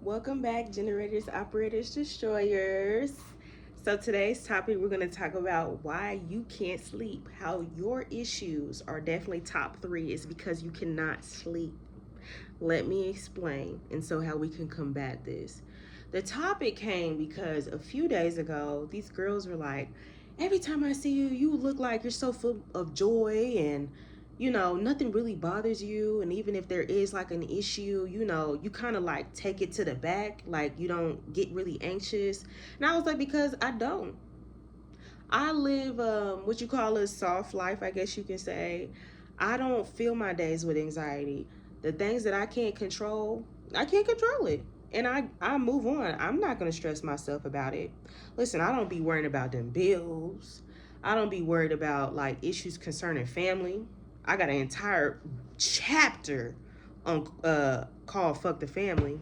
Welcome back, generators, operators, destroyers. So today's topic, we're going to talk about why you can't sleep. How your issues are definitely top three is because you cannot sleep. Let me explain, and so how we can combat this. The topic came because a few days ago, these girls were like, every time I see you, you look like you're so full of joy and nothing really bothers you. And even if there is like an issue, you kind of like take it to the back, like you don't get really anxious. And I was like, because I don't. I live what you call a soft life, I guess you can say. I don't fill my days with anxiety. The things that I can't control, I can't control it. And I move on. I'm not going to stress myself about it. Listen, I don't be worrying about them bills. I don't be worried about like issues concerning family. I got an entire chapter on called Fuck the Family.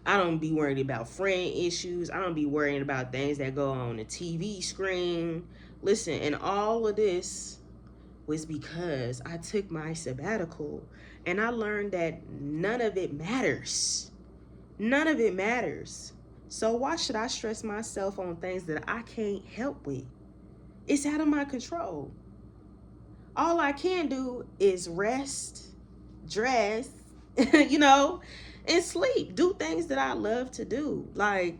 I don't be worried about friend issues. I don't be worrying about things that go on the TV screen. Listen, and all of this was because I took my sabbatical and I learned that none of it matters. None of it matters. So why should I stress myself on things that I can't help with? It's out of my control. All I can do is rest, dress, you know, and sleep. Do things that I love to do. Like,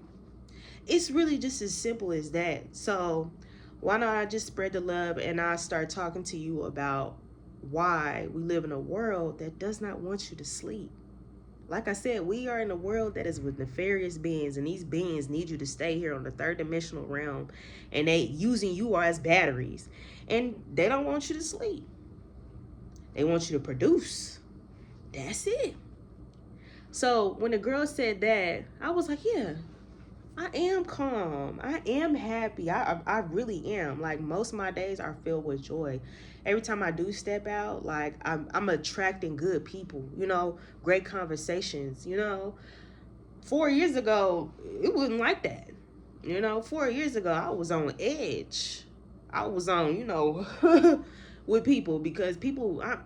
it's really just as simple as that. So, why not I just spread the love and I start talking to you about why we live in a world that does not want you to sleep? Like I said, we are in a world that is with nefarious beings, and these beings need you to stay here on the third dimensional realm, and they using you as batteries, and they don't want you to sleep. They want you to produce. That's it. So when the girl said that, I was like, yeah, I am calm. I am happy. I really am. Like, most of my days are filled with joy. Every time I do step out, like I'm attracting good people, great conversations, 4 years ago, it wasn't like that. 4 years ago, I was on edge. I was on, with people, because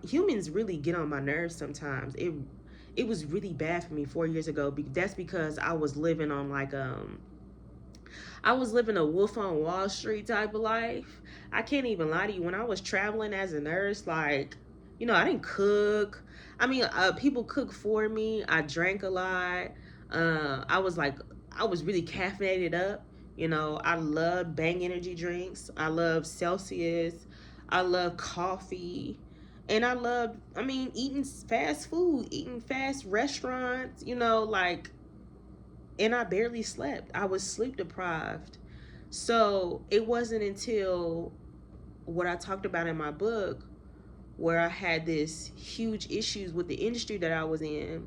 humans really get on my nerves sometimes. It was really bad for me 4 years ago. That's because I was living a Wolf on Wall Street type of life. I can't even lie to you. When I was traveling as a nurse, like, I didn't cook. I mean, people cook for me. I drank a lot. I was like, I was really caffeinated up. I love Bang energy drinks. I love Celsius. I love coffee. And eating fast food, eating fast restaurants, like, and I barely slept. I was sleep deprived. So it wasn't until what I talked about in my book, where I had this huge issues with the industry that I was in,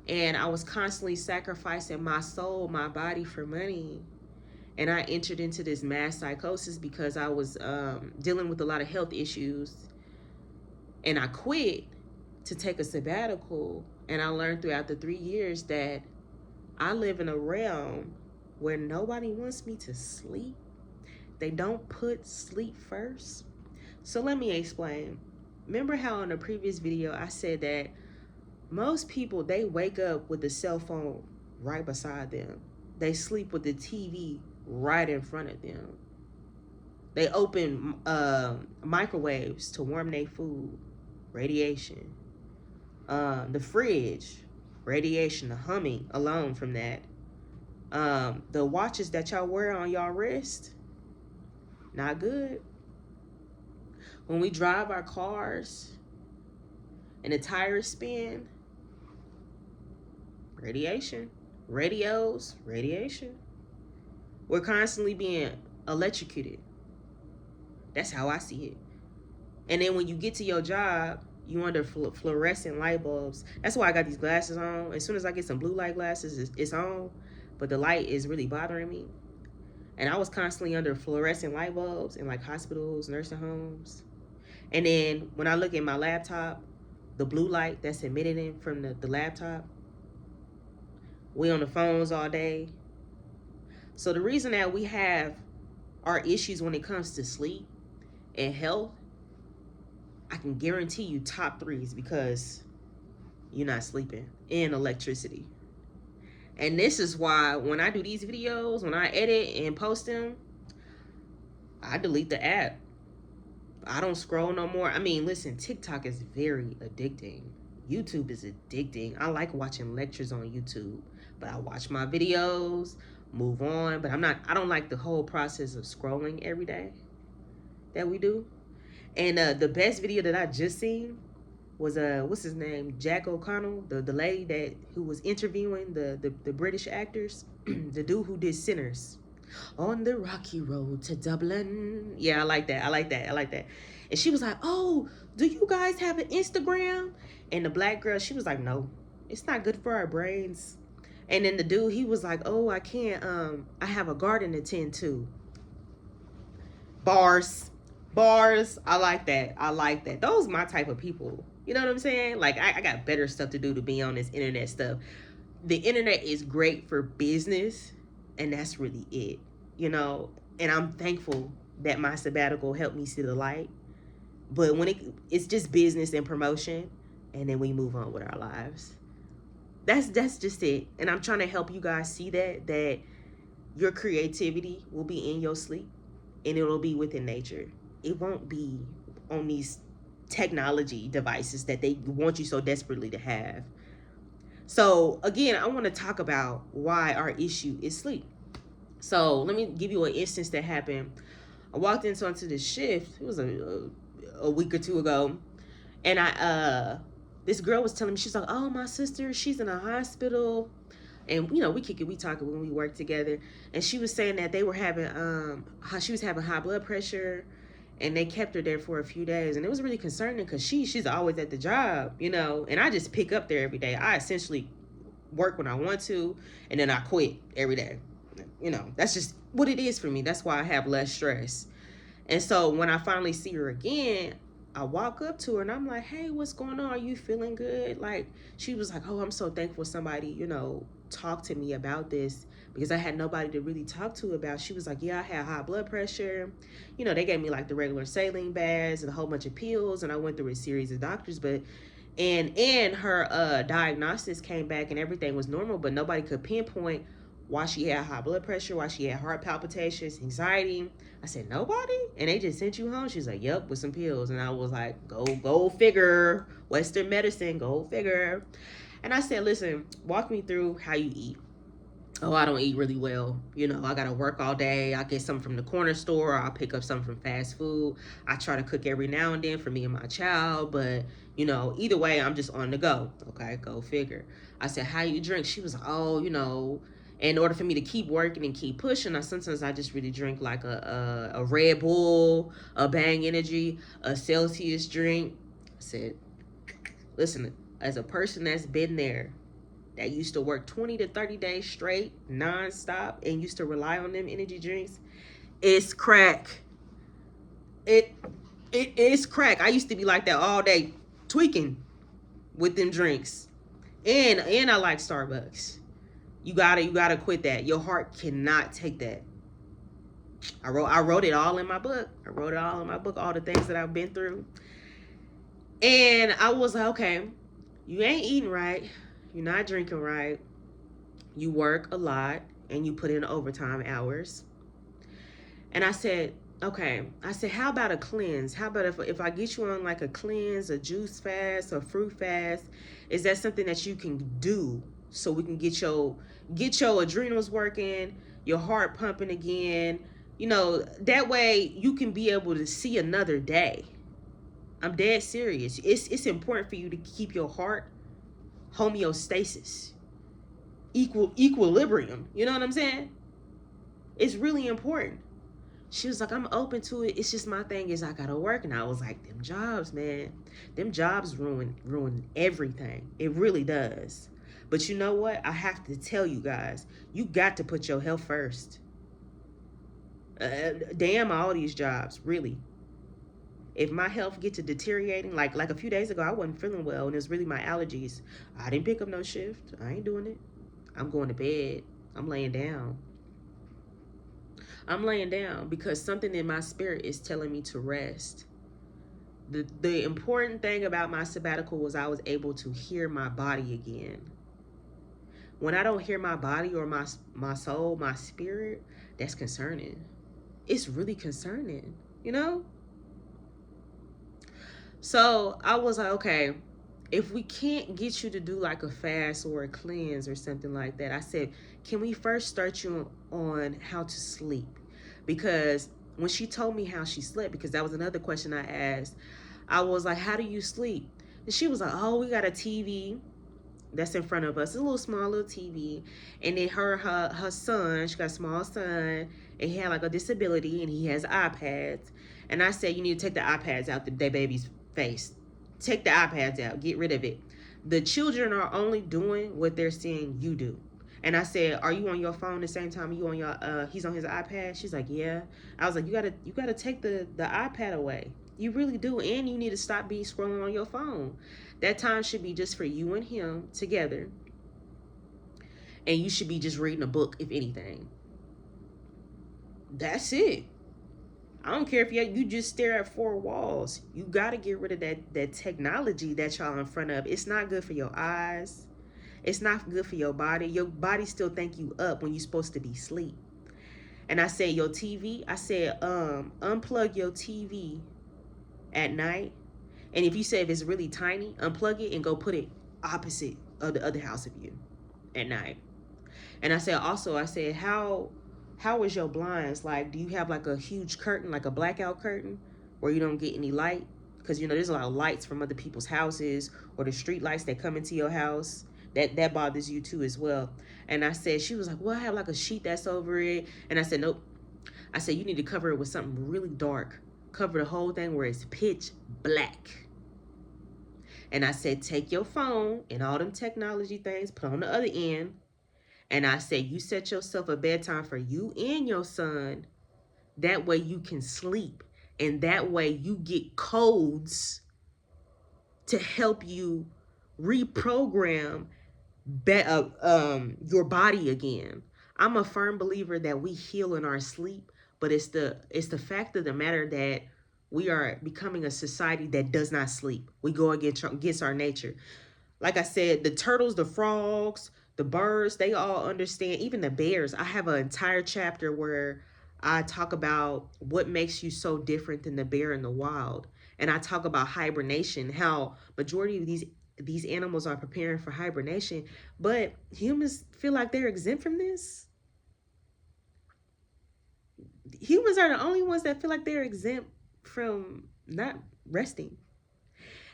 and I was constantly sacrificing my soul, my body for money. And I entered into this mass psychosis because I was dealing with a lot of health issues. And I quit to take a sabbatical. And I learned throughout the 3 years that I live in a realm where nobody wants me to sleep. They don't put sleep first. So let me explain. Remember how in a previous video I said that most people, they wake up with the cell phone right beside them. They sleep with the TV right in front of them. They open microwaves to warm their food, radiation. The fridge, radiation, the humming alone from that. The watches that y'all wear on y'all wrist, not good. When we drive our cars and the tires spin, radiation. Radios, radiation. We're constantly being electrocuted. That's how I see it. And then when you get to your job, you under fluorescent light bulbs. That's why I got these glasses on. As soon as I get some blue light glasses, it's on, but the light is really bothering me. And I was constantly under fluorescent light bulbs in like hospitals, nursing homes. And then when I look at my laptop, the blue light that's emitted in from the laptop, we on the phones all day. So the reason that we have our issues when it comes to sleep and health, I can guarantee you top three is because you're not sleeping, and electricity. And this is why when I do these videos, when I edit and post them, I delete the app. I don't scroll no more. I mean, listen, TikTok is very addicting. YouTube is addicting. I like watching lectures on YouTube, but I watch my videos, move on. But I don't like the whole process of scrolling every day that we do. And the best video that I just seen was what's his name, Jack O'Connell, the lady that who was interviewing the British actors, the dude who did Sinners, on the rocky road to Dublin. Yeah, I like that. I like that. I like that. And she was like, "Oh, do you guys have an Instagram?" And the black girl, she was like, "No, it's not good for our brains." And then the dude, he was like, "Oh, I can't. I have a garden to tend to." Bars, bars. I like that. I like that. Those my type of people. You know what I'm saying? Like I got better stuff to do to be on this internet stuff. The internet is great for business, and that's really it. You know, and I'm thankful that my sabbatical helped me see the light. But when it's just business and promotion, and then we move on with our lives. That's just it. And I'm trying to help you guys see that your creativity will be in your sleep, and it'll be within nature. It won't be on these technology devices that they want you so desperately to have. So again, I want to talk about why our issue is sleep. So let me give you an instance that happened. I walked onto this shift. It was a week or two ago, and this girl was telling me, she's like, "Oh, my sister, she's in a hospital." And you know, we kick it, we talk it when we work together. And she was saying that they were having she was having high blood pressure, and they kept her there for a few days. And it was really concerning because she's always at the job, you know, and I just pick up there every day. I essentially work when I want to, and then I quit every day. You know, that's just what it is for me. That's why I have less stress. And so when I finally see her again, I walk up to her and I'm like, "Hey, what's going on? Are you feeling good?" Like, she was like, "Oh, I'm so thankful somebody, you know, talked to me about this, because I had nobody to really talk to about." She was like, "Yeah, I had high blood pressure. You know, they gave me like the regular saline baths and a whole bunch of pills, and I went through a series of doctors, but and her diagnosis came back and everything was normal, but nobody could pinpoint why she had high blood pressure, why she had heart palpitations, anxiety." I said, "Nobody?" And they just sent you home? She's like, "Yep, with some pills." And I was like, go figure. Western medicine, go figure. And I said, "Listen, walk me through how you eat." "Oh, I don't eat really well. You know, I got to work all day. I get something from the corner store. I'll pick up something from fast food. I try to cook every now and then for me and my child. But, you know, either way, I'm just on the go." Okay, go figure. I said, "How you drink?" She was like, "Oh, you know, in order for me to keep working and keep pushing, sometimes I just really drink like a Red Bull, a Bang Energy, a Celsius drink." I said, "Listen, as a person that's been there, that used to work 20 to 30 days straight, nonstop, and used to rely on them energy drinks, it's crack. It it is crack. I used to be like that all day, tweaking with them drinks. And I like Starbucks. You gotta quit that. Your heart cannot take that. I wrote it all in my book. I wrote it all in my book, all the things that I've been through. And I was like, "Okay, you ain't eating right. You're not drinking right. You work a lot and you put in overtime hours." And I said, "Okay." I said, "How about a cleanse? How about if I get you on like a cleanse, a juice fast, a fruit fast? Is that something that you can do so we can get your adrenals working, your heart pumping again? You know, that way you can be able to see another day." I'm dead serious. It's important for you to keep your heart homeostasis, equilibrium. You know what I'm saying? It's really important. She was like, "I'm open to it. It's just my thing is I gotta work." And I was like, "Them jobs, man. Them jobs ruin everything. It really does." But you know what? I have to tell you guys, you got to put your health first. Damn all these jobs, really. If my health gets to deteriorating, like a few days ago, I wasn't feeling well, and it was really my allergies. I didn't pick up no shift. I ain't doing it. I'm going to bed. I'm laying down. I'm laying down because something in my spirit is telling me to rest. The important thing about my sabbatical was I was able to hear my body again. When I don't hear my body or my soul, my spirit, that's concerning. It's really concerning, you know? So I was like, okay, if we can't get you to do like a fast or a cleanse or something like that, I said, can we first start you on how to sleep? Because when she told me how she slept, because that was another question I asked, I was like, how do you sleep? And she was like, oh, we got a TV that's in front of us, a little small little TV, and then her son, she got a small son, and he had like a disability, and he has iPads. And I said, you need to take the iPads out their baby's face. Take the iPads out, get rid of it. The children are only doing what they're seeing you do. And I said, are you on your phone the same time you on your he's on his iPad? She's like, yeah. I was like, you gotta take the iPad away. You really do, and you need to stop being scrolling on your phone. That time should be just for you and him together. And you should be just reading a book, if anything. That's it. I don't care if you just stare at four walls. You got to get rid of that technology that y'all in front of. It's not good for your eyes. It's not good for your body. Your body still think you up when you're supposed to be asleep. And I said your TV, I said unplug your TV at night. And if you say if it's really tiny, unplug it and go put it opposite of the other house of you at night. And I said also, I said, how is your blinds? Like, do you have like a huge curtain, like a blackout curtain, where you don't get any light? Because you know there's a lot of lights from other people's houses or the street lights that come into your house. That bothers you too as well. And I said, she was like, well, I have like a sheet that's over it. And I said, nope. I said, you need to cover it with something really dark. Cover the whole thing where it's pitch black. And I said, take your phone and all them technology things, put on the other end. And I said, you set yourself a bedtime for you and your son. That way you can sleep. And that way you get codes to help you reprogram your body again. I'm a firm believer that we heal in our sleep, but it's the fact of the matter that we are becoming a society that does not sleep. We go against our nature. Like I said, the turtles, the frogs, the birds, they all understand. Even the bears. I have an entire chapter where I talk about what makes you so different than the bear in the wild. And I talk about hibernation, how majority of these animals are preparing for hibernation, but humans feel like they're exempt from this. Humans are the only ones that feel like they're exempt from not resting.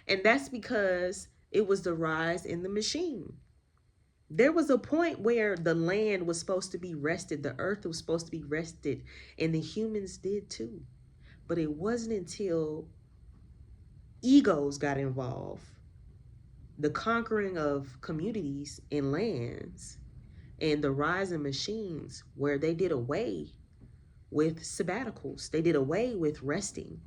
And that's because it was the rise in the machine. There was a point where the land was supposed to be rested, the earth was supposed to be rested, and the humans did too. But it wasn't until egos got involved, the conquering of communities and lands, and the rise in machines, where they did away with sabbaticals. They did away with resting.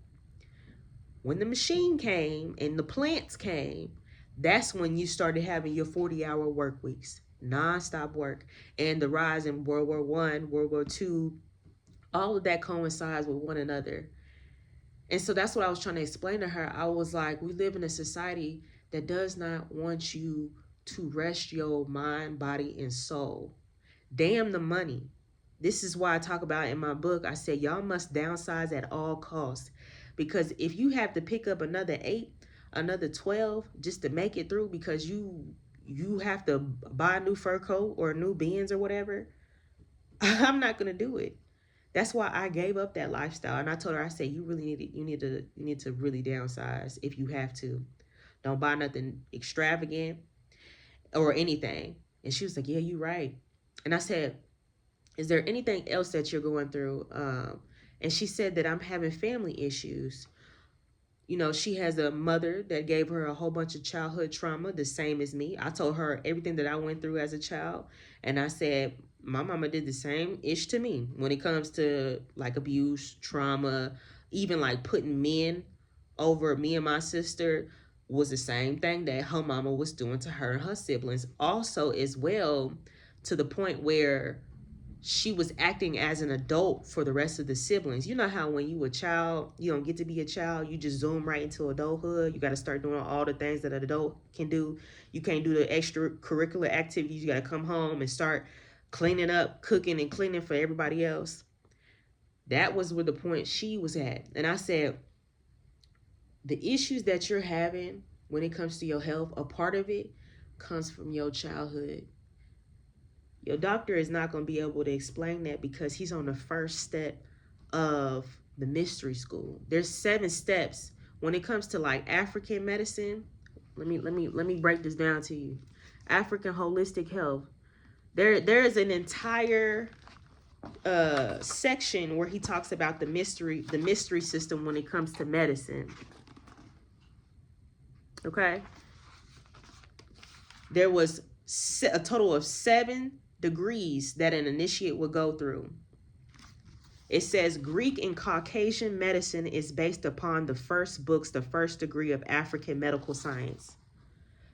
When the machine came and the plants came, that's when you started having your 40-hour work weeks, nonstop work, and the rise in World War One, World War Two. All of that coincides with one another. And so that's what I was trying to explain to her. I was like, we live in a society that does not want you to rest your mind, body, and soul. Damn the money. This is why I talk about in my book. I said, y'all must downsize at all costs. Because if you have to pick up another 8, another 12 just to make it through because you have to buy a new fur coat or a new Benz or whatever, I'm not going to do it. That's why I gave up that lifestyle. And I told her, I said, you need to really downsize if you have to. Don't buy nothing extravagant or anything. And she was like, yeah, you're right. And I said, is there anything else that you're going through? And she said that I'm having family issues. You know, she has a mother that gave her a whole bunch of childhood trauma, the same as me. I told her everything that I went through as a child. And I said, my mama did the same ish to me when it comes to like abuse, trauma, even like putting men over me and my sister was the same thing that her mama was doing to her and her siblings. Also, as well, to the point where she was acting as an adult for the rest of the siblings. You know how when you a child, you don't get to be a child, you just zoom right into adulthood. You got to start doing all the things that an adult can do. You can't do the extracurricular activities. You got to come home and start cleaning up, cooking and cleaning for everybody else. That was where the point she was at. And I said, the issues that you're having when it comes to your health, a part of it comes from your childhood. Your doctor is not going to be able to explain that because he's on the first step of the mystery school. There's 7 steps when it comes to like African medicine. Let me break this down to you. African holistic health. There is an entire section where he talks about the mystery system when it comes to medicine. Okay? There was a total of 7 degrees that an initiate would go through. It says Greek and Caucasian medicine is based upon the first books, the first degree of African medical science.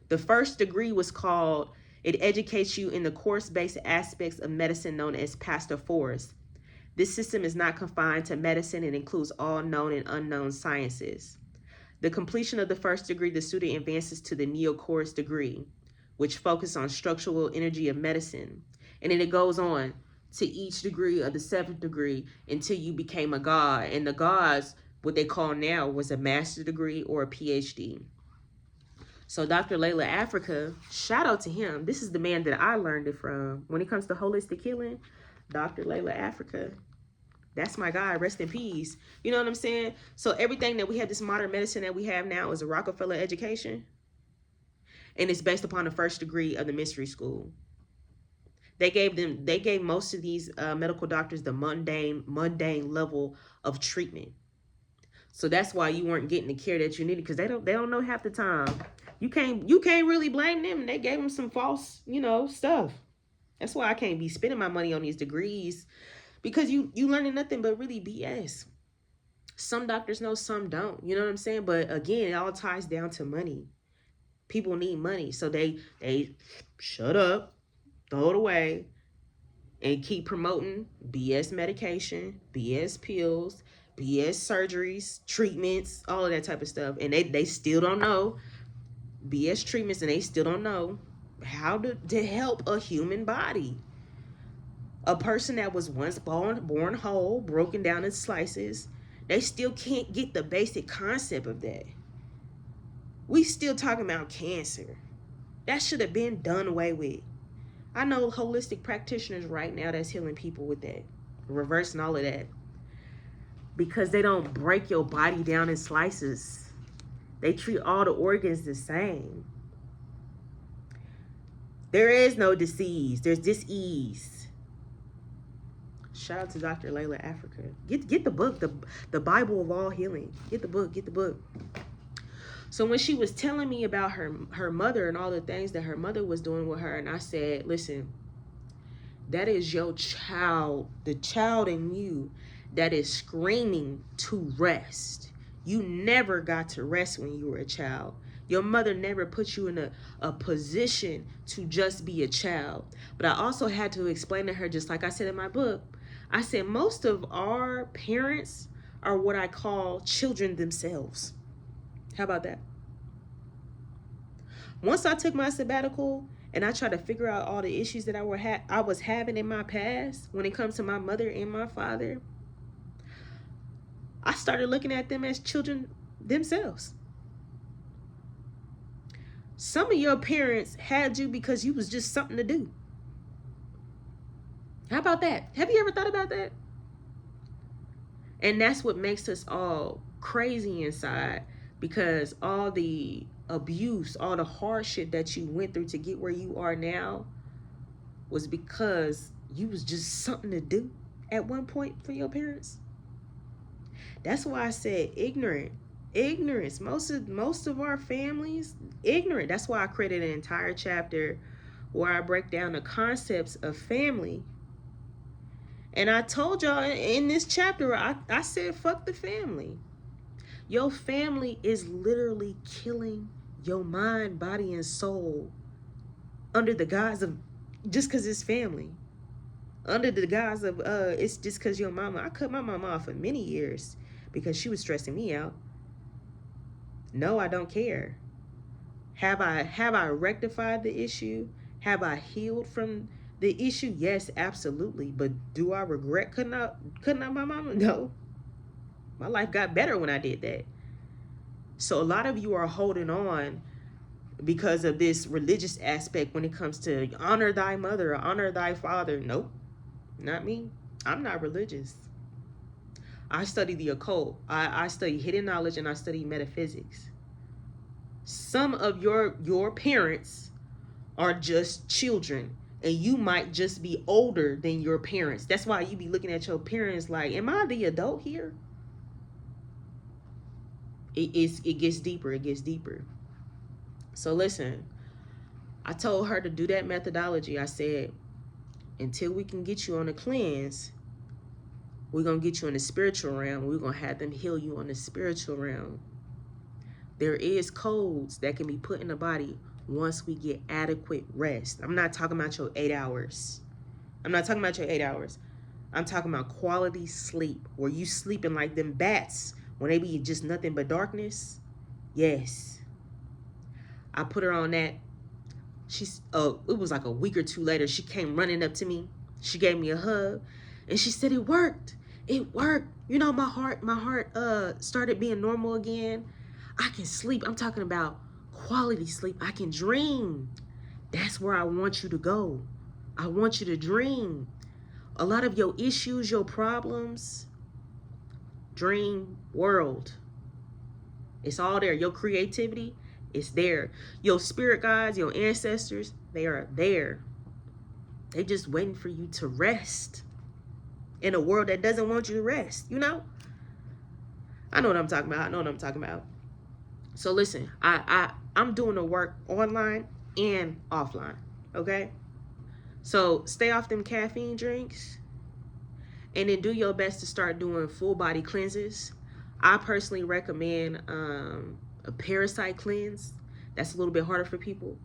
The first degree was called, it educates you in the course-based aspects of medicine known as Pastor Forest. This system is not confined to medicine. It includes all known and unknown sciences. The completion of the first degree, the student advances to the neo-course degree, which focuses on structural energy of medicine. And then it goes on to each degree of the 7th degree until you became a god. And the gods, what they call now, was a master's degree or a PhD. So Dr. Llaila Afrika, shout out to him. This is the man that I learned it from. When it comes to holistic healing, Dr. Llaila Afrika. That's my guy, rest in peace. You know what I'm saying? So everything that we have, this modern medicine that we have now is a Rockefeller education. And it's based upon the first degree of the mystery school. They gave most of these medical doctors the mundane level of treatment. So that's why you weren't getting the care that you needed, because they don't know half the time. You can't really blame them. They gave them some false, stuff. That's why I can't be spending my money on these degrees, because you learning nothing but really BS. Some doctors know, some don't. You know what I'm saying? But again, it all ties down to money. People need money, so they shut up, throw it away, and keep promoting BS medication, BS pills, BS surgeries, treatments, all of that type of stuff. And they still don't know BS treatments, and they still don't know how to help a human body. A person that was once born whole, broken down in slices, they still can't get the basic concept of that. We still talking about cancer. That should have been done away with. I know holistic practitioners right now that's healing people with that, reversing all of that, because they don't break your body down in slices. They treat all the organs the same. There is no disease. There's dis-ease. Shout out to Dr. Llaila Afrika. Get the book, the Bible of all healing. Get the book. So when she was telling me about her mother and all the things that her mother was doing with her, and I said, listen, that is your child, the child in you that is screaming to rest. You never got to rest when you were a child. Your mother never put you in a position to just be a child. But I also had to explain to her, just like I said in my book, I said most of our parents are what I call children themselves. How about that? Once I took my sabbatical and I tried to figure out all the issues that I was having in my past when it comes to my mother and my father, I started looking at them as children themselves. Some of your parents had you because you was just something to do. How about that? Have you ever thought about that? And that's what makes us all crazy inside, because all the abuse, all the hardship that you went through to get where you are now was because you was just something to do at one point for your parents. That's why I said ignorance. Most of our families ignorant. That's why I created an entire chapter where I break down the concepts of family. And I told y'all in this chapter, I said, fuck the family. Your family is literally killing your mind, body, and soul under the guise of just because it's family. under the guise of it's just because your mama. I cut my mama off for many years because she was stressing me out. No, I don't care. Have I rectified the issue? Have I healed from the issue? Yes, absolutely. But do I regret cutting out my mama? No. My life got better when I did that. So a lot of you are holding on because of this religious aspect when it comes to honor thy mother or honor thy father. Nope, not me. I'm not religious. I study the occult. I study hidden knowledge and I study metaphysics. Some of your parents are just children and you might just be older than your parents. That's why you be looking at your parents like, am I the adult here? It gets deeper. It gets deeper. So listen, I told her to do that methodology. I said, until we can get you on a cleanse, we're going to get you in the spiritual realm. We're going to have them heal you on the spiritual realm. There is codes that can be put in the body once we get adequate rest. I'm not talking about your 8 hours. I'm not talking about your 8 hours. I'm talking about quality sleep where you sleeping like them bats when they be just nothing but darkness. Yes. I put her on that. It was like a week or two later, she came running up to me. She gave me a hug and she said, it worked. It worked. You know, my heart started being normal again. I can sleep. I'm talking about quality sleep. I can dream. That's where I want you to go. I want you to dream. A lot of your issues, your problems, dream world. It's all there. Your creativity, it's there. Your spirit guides, your ancestors, they are there. They just waiting for you to rest in a world that doesn't want you to rest, you know? I know what I'm talking about. I know what I'm talking about. So listen, I'm doing the work online and offline, okay? So stay off them caffeine drinks and then do your best to start doing full body cleanses. I personally recommend a parasite cleanse. That's a little bit harder for people.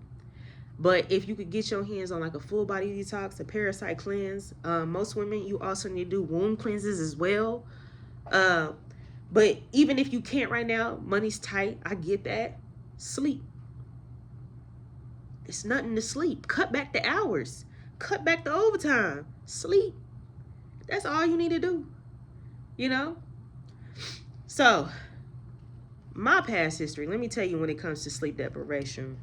But if you could get your hands on like a full body detox, a parasite cleanse, most women, you also need to do womb cleanses as well. But even if you can't right now, money's tight, I get that. Sleep. It's nothing to sleep. Cut back the hours. Cut back the overtime. Sleep. That's all you need to do. You know? So, my past history, let me tell you when it comes to sleep deprivation.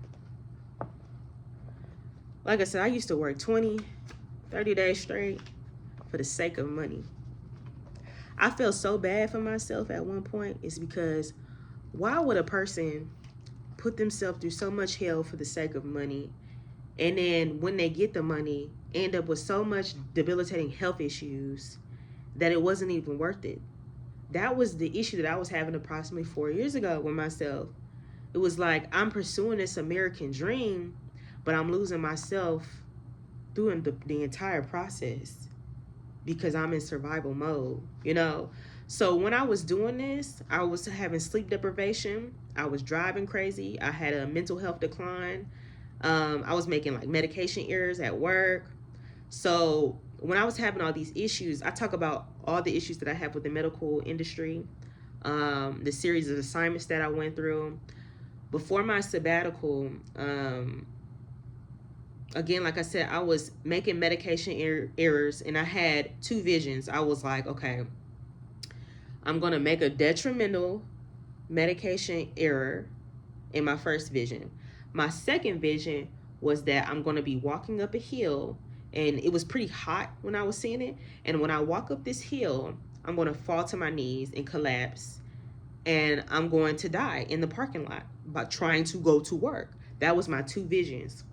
Like I said, I used to work 20, 30 days straight for the sake of money. I felt so bad for myself at one point. It's because why would a person put themselves through so much hell for the sake of money, and then when they get the money, end up with so much debilitating health issues that it wasn't even worth it? That was the issue that I was having approximately 4 years ago with myself. It was like, I'm pursuing this American dream, but I'm losing myself through the entire process because I'm in survival mode, you know? So when I was doing this, I was having sleep deprivation. I was driving crazy. I had a mental health decline. I was making like medication errors at work. So when I was having all these issues, I talk about all the issues that I have with the medical industry, the series of assignments that I went through. Before my sabbatical, again, like I said, I was making medication errors and I had two visions. I was like, okay, I'm going to make a detrimental medication error in my first vision. My second vision was that I'm going to be walking up a hill, and it was pretty hot when I was seeing it. And when I walk up this hill, I'm going to fall to my knees and collapse, and I'm going to die in the parking lot by trying to go to work. That was my two visions.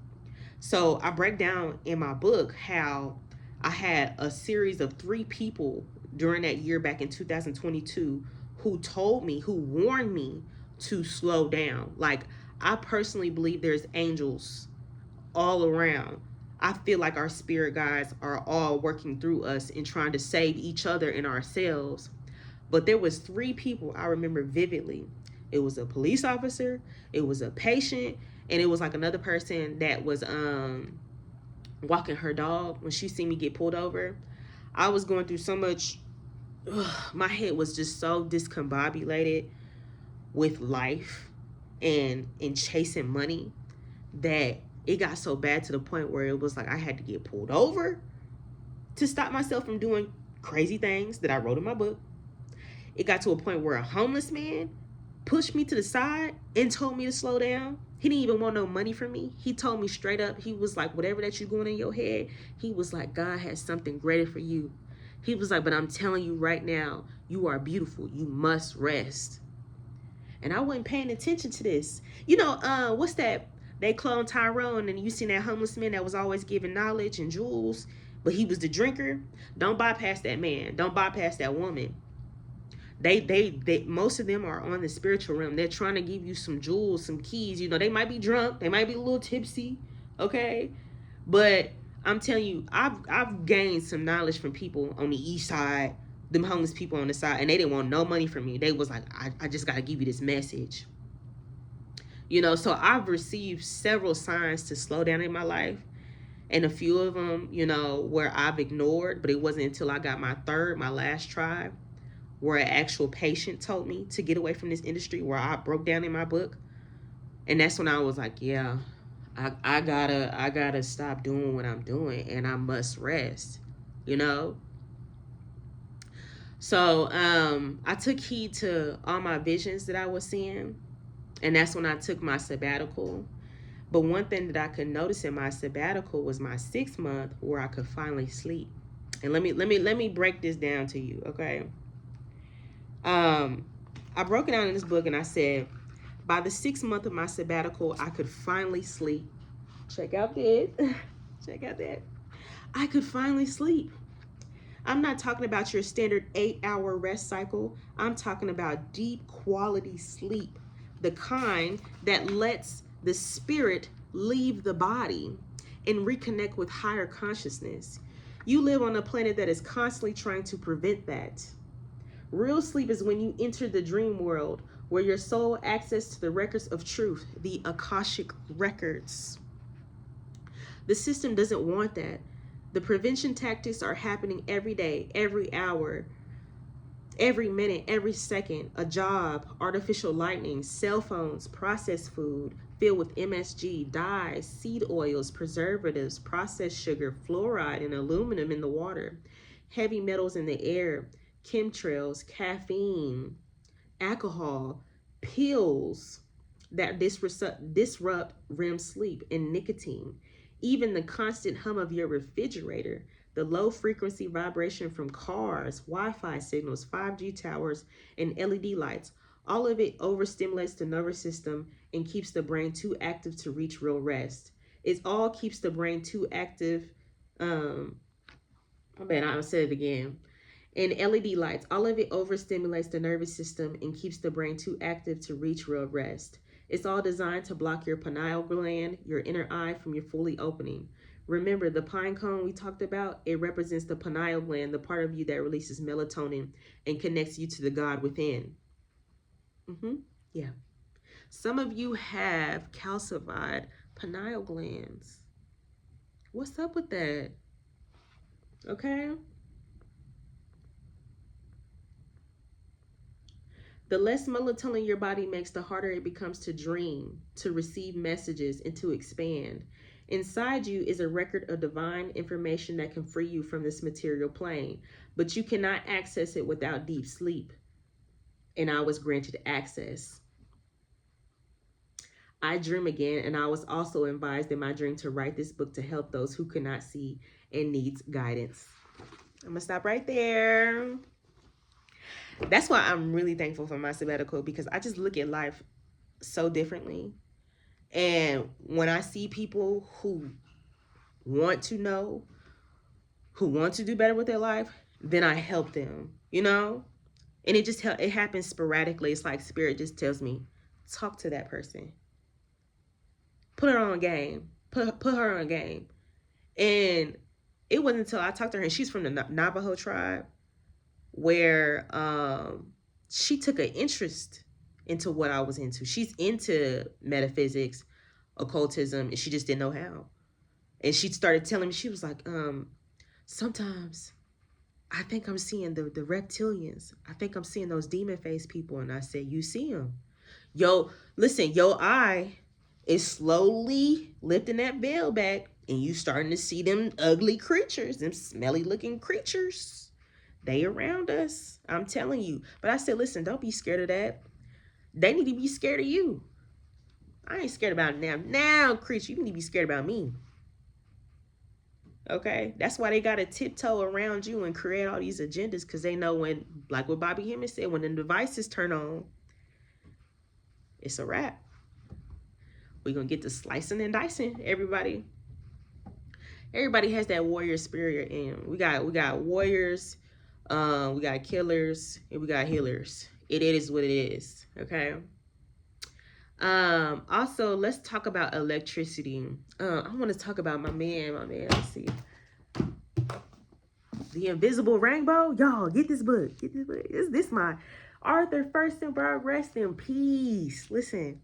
So I break down in my book how I had a series of 3 people during that year back in 2022 who told me, who warned me to slow down. Like, I personally believe there's angels all around. I feel like our spirit guides are all working through us and trying to save each other and ourselves. But there was 3 people I remember vividly. It was a police officer, it was a patient, and it was like another person that was walking her dog, when she seen me get pulled over, I was going through so much. My head was just so discombobulated with life and chasing money that it got so bad to the point where it was like I had to get pulled over to stop myself from doing crazy things that I wrote in my book. It got to a point where a homeless man pushed me to the side and told me to slow down. He didn't even want no money from me. He told me straight up, he was like, whatever that you're going in your head, he was like, God has something greater for you. He was like, but I'm telling you right now, you are beautiful. You must rest. And I wasn't paying attention to this. You know, what's that? They cloned Tyrone, and you seen that homeless man that was always giving knowledge and jewels, but he was the drinker. Don't bypass that man. Don't bypass that woman. They most of them are on the spiritual realm. They're trying to give you some jewels, some keys. You know, they might be drunk, they might be a little tipsy, okay? But I'm telling you, I've gained some knowledge from people on the east side, them homeless people on the side, and they didn't want no money from me. They was like, I just gotta give you this message. You know, so I've received several signs to slow down in my life. And a few of them, you know, where I've ignored, but it wasn't until I got my last tribe, where an actual patient told me to get away from this industry, where I broke down in my book. And that's when I was like, yeah, I gotta stop doing what I'm doing, and I must rest, you know? So I took heed to all my visions that I was seeing, and that's when I took my sabbatical. But one thing that I could notice in my sabbatical was my 6 month where I could finally sleep. And let me break this down to you, okay? I broke it down in this book, and I said, by the 6 month of my sabbatical, I could finally sleep. Check out this. Check out that. I could finally sleep. I'm not talking about your standard 8-hour rest cycle. I'm talking about deep quality sleep, the kind that lets the spirit leave the body and reconnect with higher consciousness. You live on a planet that is constantly trying to prevent that. Real sleep is when you enter the dream world, where your soul access to the records of truth, the Akashic records. The system doesn't want that. The prevention tactics are happening every day, every hour, every minute, every second. A job, artificial lightning, cell phones, processed food filled with MSG, dyes, seed oils, preservatives, processed sugar, fluoride, and aluminum in the water, heavy metals in the air, chemtrails, caffeine, alcohol, pills that disrupt REM sleep, and nicotine. Even the constant hum of your refrigerator, the low frequency vibration from cars, Wi-Fi signals, 5G towers, and LED lights, all of it overstimulates the nervous system and keeps the brain too active to reach real rest. It all keeps the brain too active. I'll say it again. And LED lights, all of it overstimulates the nervous system and keeps the brain too active to reach real rest. It's all designed to block your pineal gland, your inner eye, from your fully opening. Remember, the pine cone we talked about, it represents the pineal gland, the part of you that releases melatonin and connects you to the God within. Yeah. Some of you have calcified pineal glands. What's up with that? Okay? The less melatonin your body makes, the harder it becomes to dream, to receive messages, and to expand. Inside you is a record of divine information that can free you from this material plane, but you cannot access it without deep sleep. And I was granted access. I dream again, and I was also advised in my dream to write this book to help those who could not see and needs guidance. I'm gonna stop right there. That's why I'm really thankful for my sabbatical, because I just look at life so differently. And when I see people who want to know, who want to do better with their life, then I help them, you know? And it happens sporadically. It's like spirit just tells me, talk to that person. Put her on game. Put her on game. And it wasn't until I talked to her, and she's from the Navajo tribe, where she took an interest into what I was into. She's into metaphysics, occultism, and she just didn't know how. And she started telling me, she was like, sometimes I think I'm seeing the reptilians. I think I'm seeing those demon face people. And I said, you see them. Yo, listen, your eye is slowly lifting that veil back, and you starting to see them ugly creatures, them smelly looking creatures. They around us. I'm telling you. But I said, listen, don't be scared of that. They need to be scared of you. I ain't scared about now. Now, creature, you need to be scared about me. Okay? That's why they got to tiptoe around you and create all these agendas, because they know when, like what Bobby Hemming said, when the devices turn on, it's a wrap. We're going to get to slicing and dicing, everybody. Everybody has that warrior spirit, and we got warriors, we got killers, and we got healers. It is what it is, okay? Also, let's talk about electricity. I want to talk about my man, let's see. The Invisible Rainbow. Y'all, get this book. This my Arthur Firstenberg, rest in peace. Listen,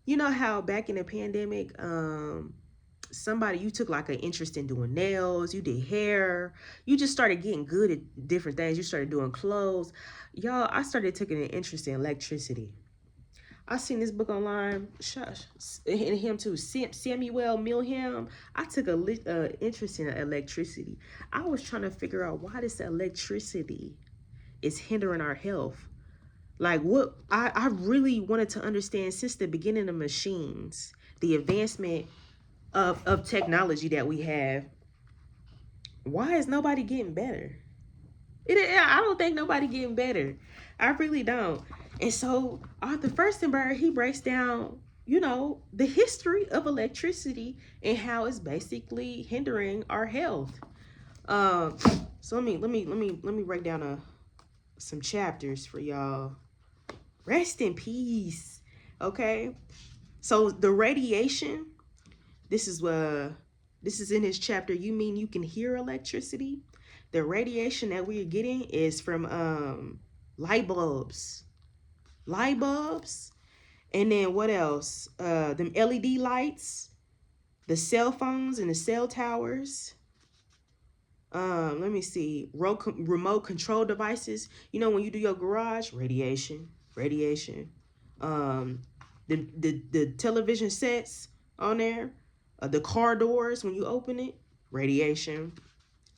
you know how back in the pandemic, you took like an interest in doing nails, you did hair, you just started getting good at different things. You started doing clothes. Y'all, I started taking an interest in electricity. I seen this book online, and him too, Samuel Milham. I took a interest in electricity. I was trying to figure out why this electricity is hindering our health. Like, what I really wanted to understand since the beginning of machines, the advancement of technology that we have, why is nobody getting better? I don't think nobody getting better. I really don't. And so Arthur Firstenberg, he breaks down, the history of electricity and how it's basically hindering our health. So let me break down some chapters for y'all. Rest in peace. Okay. So the radiation, this is in his chapter, You Mean You Can Hear Electricity? The radiation that we're getting is from light bulbs. And then what else? Them LED lights, the cell phones and the cell towers. Let me see. Remote control devices. When you do your garage, radiation. The television sets on there, the car doors when you open it, radiation.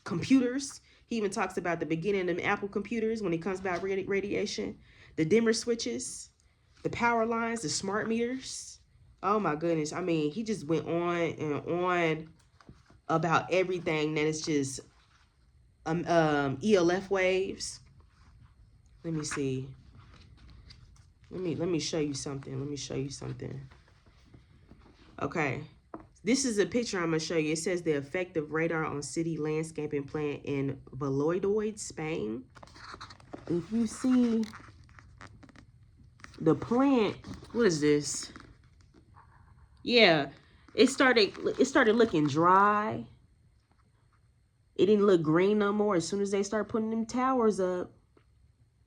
Computers. He even talks about the beginning of Apple computers when it comes about radiation. The dimmer switches, the power lines, the smart meters. Oh my goodness. I mean, he just went on and on about everything that is just ELF waves. Let me see. Let me show you something. Okay. This is a picture I'm going to show you. It says the effect of radar on city landscaping plan in Valladolid, Spain. If you see the plant, what is this? Yeah, it started looking dry. It didn't look green no more. As soon as they start putting them towers up,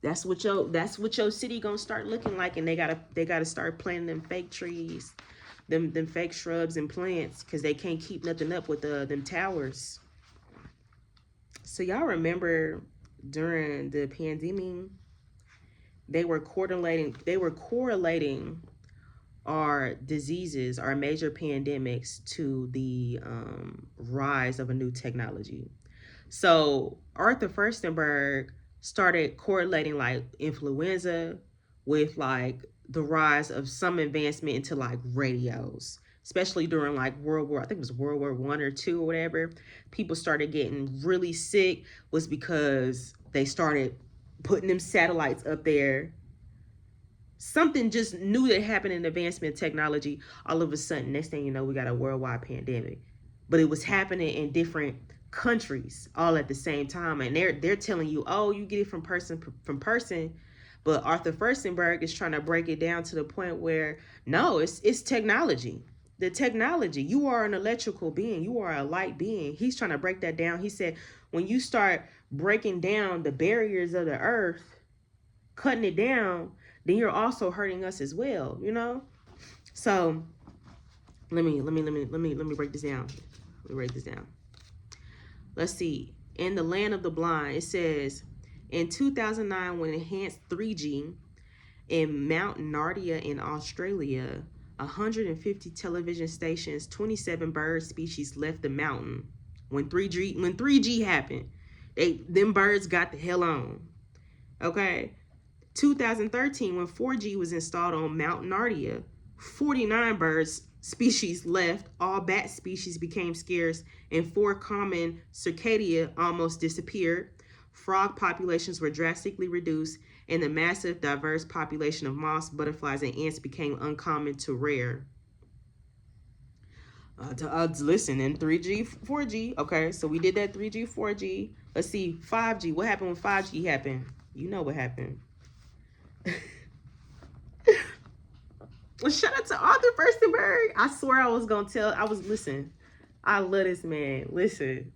that's what your city gonna start looking like, and they gotta start planting them fake trees, them fake shrubs and plants, because they can't keep nothing up with them towers. So y'all remember during the pandemic, they were correlating our diseases, our major pandemics, to the rise of a new technology. So Arthur Firstenberg started correlating like influenza with like the rise of some advancement into like radios, especially during like World War I or II or whatever. People started getting really sick was because they started putting them satellites up there. Something just new that happened in advancement technology. All of a sudden, next thing you know, we got a worldwide pandemic. But it was happening in different countries all at the same time, and they're telling you, oh, you get it from person. But Arthur Firstenberg is trying to break it down to the point where no, it's technology. The technology. You are an electrical being. You are a light being. He's trying to break that down. He said, when you start breaking down the barriers of the earth, cutting it down, then you're also hurting us as well. So let me break this down. Let me write this down. Let's see. In the land of the blind, it says, in 2009, when enhanced 3G in Mount Nardia in Australia, 150 television stations, 27 bird species left the mountain. When 3G happened, them birds got the hell on. Okay. 2013, when 4G was installed on Mount Nardia, 49 birds species left, all bat species became scarce, and 4 common circadia almost disappeared. Frog populations were drastically reduced, and the massive, diverse population of moths, butterflies, and ants became uncommon to rare. Listen, in 3G, 4G, okay, so we did that 3G, 4G. Let's see, 5G. What happened when 5G happened? You know what happened. Well, shout out to Arthur Firstenberg. I swear I was gonna listen. I love this man. Listen,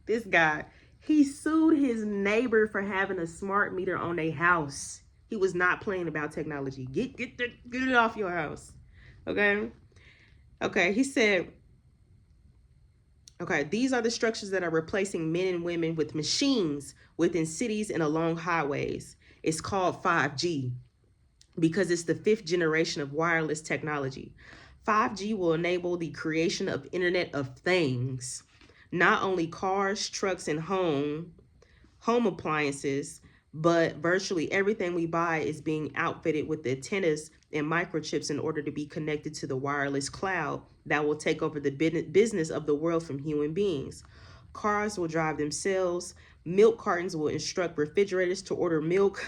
this guy, he sued his neighbor for having a smart meter on their house. He was not playing about technology. Get it off your house. Okay, he said, okay, these are the structures that are replacing men and women with machines within cities and along highways. It's called 5G. Because it's the 5th generation of wireless technology. 5G will enable the creation of Internet of Things. Not only cars, trucks, and home appliances, but virtually everything we buy is being outfitted with the antennas and microchips in order to be connected to the wireless cloud that will take over the business of the world from human beings. Cars will drive themselves. Milk cartons will instruct refrigerators to order milk.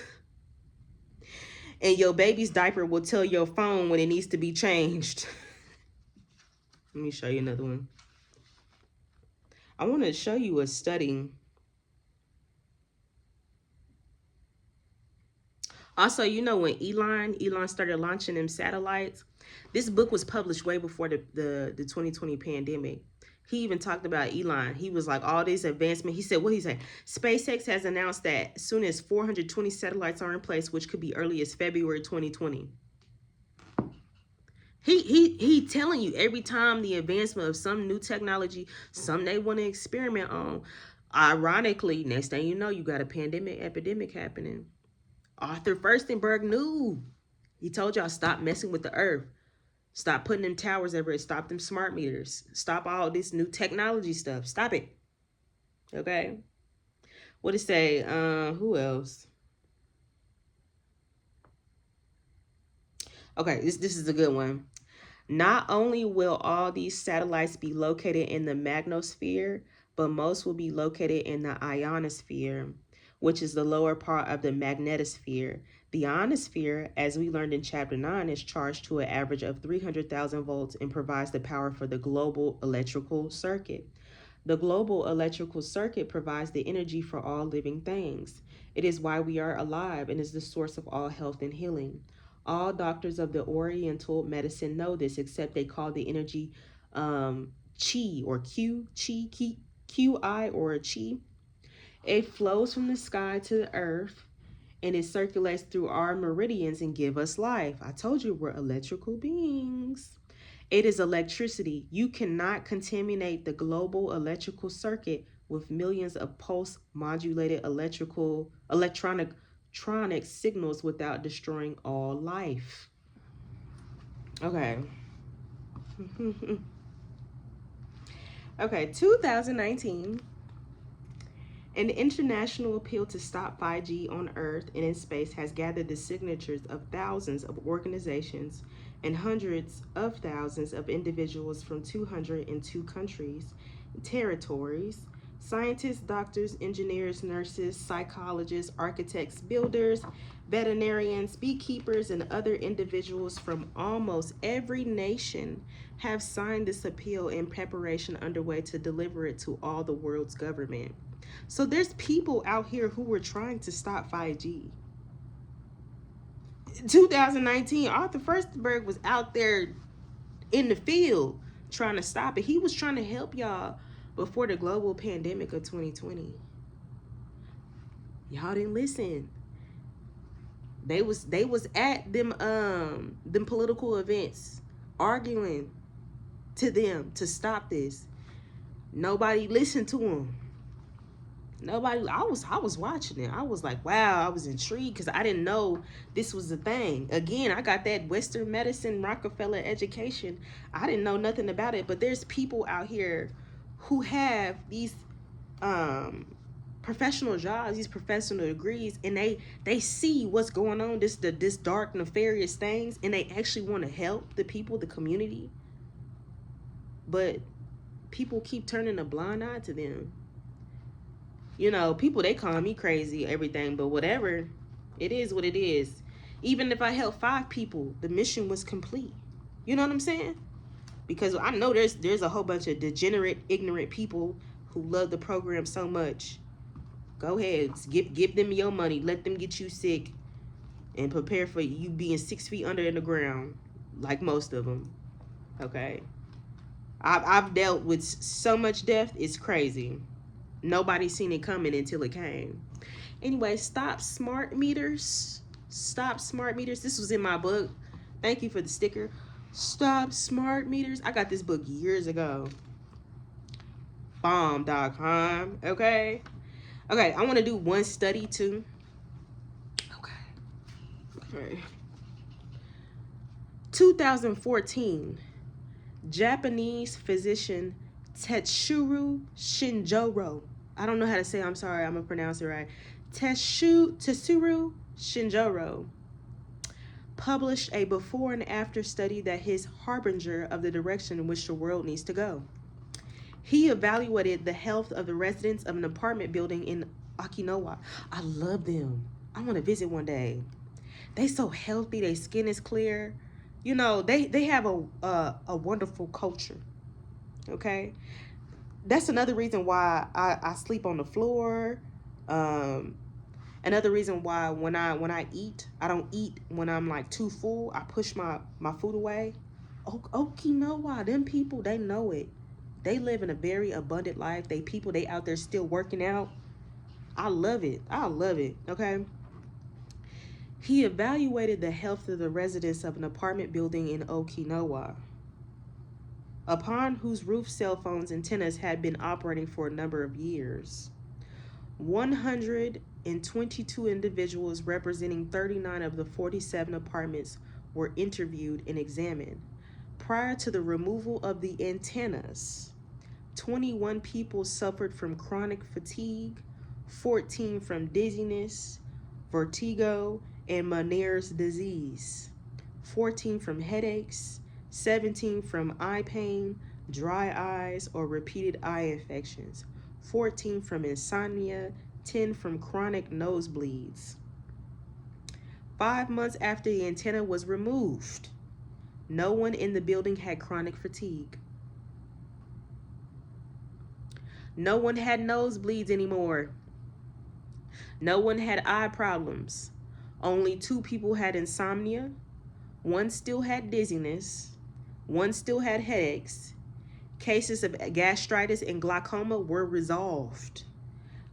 And your baby's diaper will tell your phone when it needs to be changed. Let me show you another one. I want to show you a study. Also, you know, when Elon started launching them satellites, this book was published way before the 2020 pandemic. He even talked about Elon. He was like, all this advancement. He said, what he say? SpaceX has announced that as soon as 420 satellites are in place, which could be early as February 2020. He telling you every time the advancement of some new technology, something they want to experiment on. Ironically, next thing you know, you got a epidemic happening. Arthur Firstenberg knew. He told y'all, stop messing with the earth. Stop putting them towers everywhere. Stop them smart meters. Stop all this new technology stuff. Stop it. Okay. What did it say? Who else? Okay, this is a good one. Not only will all these satellites be located in the magnosphere, but most will be located in the ionosphere, which is the lower part of the magnetosphere. The ionosphere, as we learned in chapter 9, is charged to an average of 300,000 volts and provides the power for the global electrical circuit. The global electrical circuit provides the energy for all living things. It is why we are alive and is the source of all health and healing. All doctors of the Oriental medicine know this, except they call the energy chi or qi or chi. It flows from the sky to the earth and it circulates through our meridians and give us life. I told you we're electrical beings. It is electricity. You cannot contaminate the global electrical circuit with millions of pulse modulated electronic signals without destroying all life. Okay. Okay, 2019. An international appeal to stop 5G on Earth and in space has gathered the signatures of thousands of organizations and hundreds of thousands of individuals from 202 countries and territories. Scientists, doctors, engineers, nurses, psychologists, architects, builders, veterinarians, beekeepers, and other individuals from almost every nation have signed this appeal in preparation underway to deliver it to all the world's government. So there's people out here who were trying to stop 5G. 2019, Arthur Firstenberg was out there in the field trying to stop it. He was trying to help y'all before the global pandemic of 2020. Y'all didn't listen. They was at them political events arguing to them to stop this. Nobody listened to him. Nobody. I was watching it. I was like, wow. I was intrigued because I didn't know this was a thing. Again, I got that Western medicine Rockefeller education. I didn't know nothing about it. But there's people out here who have these professional jobs, these professional degrees, and they see what's going on, this dark nefarious things, and they actually want to help the people, the community. But people keep turning a blind eye to them. You know, people, they call me crazy, everything, but whatever. It is what it is. Even if I help 5 people, the mission was complete. You know what I'm saying? Because I know there's a whole bunch of degenerate, ignorant people who love the program so much. Go ahead, give them your money. Let them get you sick and prepare for you being 6 feet under in the ground, like most of them. Okay? I've dealt with so much death, it's crazy. Nobody's seen it coming until it came. Anyway, stop smart meters. Stop smart meters. This was in my book. Thank you for the sticker. Stop smart meters. I got this book years ago. Bomb.com. Okay. Okay, I want to do one study too. Okay. 2014, Japanese physician Tetsuro Shinjoro. I don't know how to say it. I'm sorry. I'm going to pronounce it right. Tetsuro Shinjoro published a before and after study that is harbinger of the direction in which the world needs to go. He evaluated the health of the residents of an apartment building in Okinawa. I love them. I want to visit one day. They so healthy. Their skin is clear. You know, they have a wonderful culture. Okay? That's another reason why I sleep on the floor. Another reason why when I eat, I don't eat when I'm like too full. I push my food away. Okinawa, them people, they know it. They live in a very abundant life. They out there still working out. I love it. I love it. Okay. He evaluated the health of the residents of an apartment building in Okinawa, upon whose roof cell phones antennas had been operating for a number of years. 122 individuals representing 39 of the 47 apartments were interviewed and examined. Prior to the removal of the antennas, 21 people suffered from chronic fatigue, 14 from dizziness, vertigo, and Meniere's disease, 14 from headaches, 17 from eye pain, dry eyes, or repeated eye infections, 14 from insomnia, 10 from chronic nosebleeds. 5 months after the antenna was removed, no one in the building had chronic fatigue. No one had nosebleeds anymore. No one had eye problems. Only 2 people had insomnia. 1 still had dizziness. 1 still had headaches. Cases of gastritis and glaucoma were resolved.